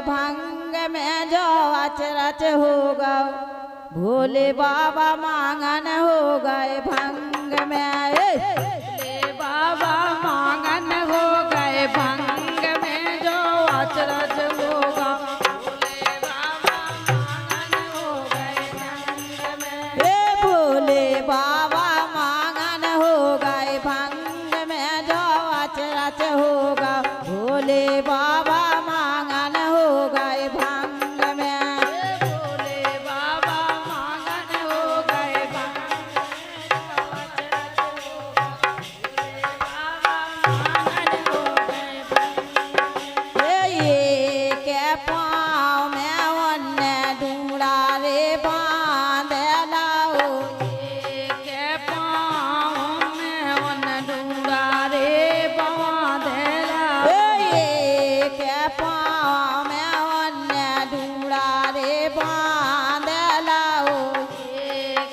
भांग में जो अचरज होगा भोले बाबा मांगन हो गए भांग में भोले बाबा मांगन हो गए भांग में जो अचरज होगा भोले बाबा मांगन हो गए भांग में भोले बाबा मांगन हो गए भांग में जो अचरज होगा भोले बाबा मांगन हो गए भांग में भोले बाबा मांगन हो गए भांग ये के पाँव में ओन्ने ढूंढा रे बांध लाओ के पाँव में उन ढूंढा रे बांधेला ये के पाँव में ओन्ने ढूंढा रे बांध लाओ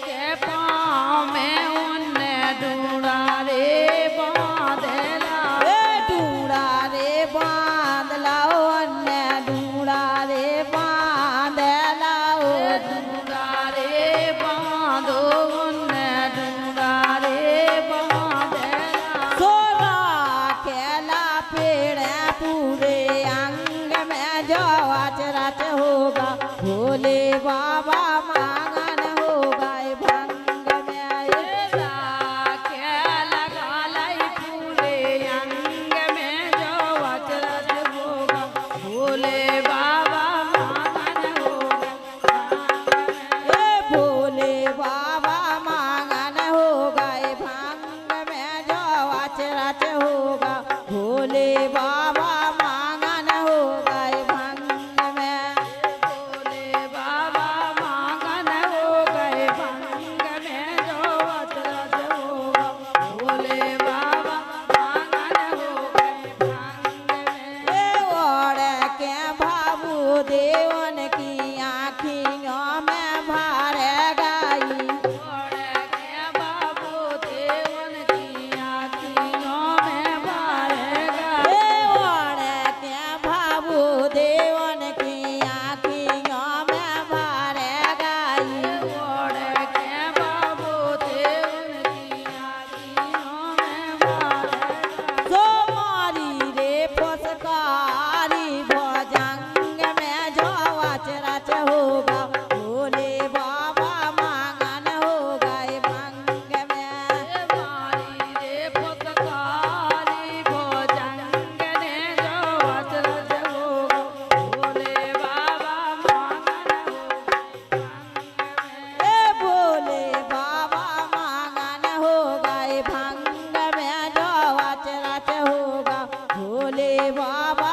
के पाँव में उन ढूंढा रे बांधेला ढूंढा रे बांध लाओ ओन्ने ढूंढा रे बांध लाओ ढूंढा रे बांधो उन ढूंढा रे बांधेला सोना केला पेड़ पूरे अंग में जो अचरज होगा भोले बाबा मांगन होगा भंग में के लगा लाई फूले अंग में जो अचरज होगा भोले बाबा मांगन होगा भोले बाबा मांगन होगा भंग में जो अचरज होगा भोले बाबा मांगन होगा भंग में भोले बाबा मांगन हो गए भंग में जो अचरज होगा भोले बाबा मांगन हो गए भंग में ओढ़ के बाबू देवन की आँखियों में भर गई के बाबू देवन की आँखियों में भर गए ओढ़ के बाबू देवन की आँखियों में भर गई ओढ़ के बाबू देवन की आँखियों में भर गए सोमारी रे फसकारी भोजंग में जो अचरज होगा भोले बाबा मांगन होगा भंग में मारी रे फुटकारी भोजंग ने जो अचरज होगा भोले बाबा मांगन भोले बाबा मांगन होगा भंग में जो अचरज होगा भोले बाबा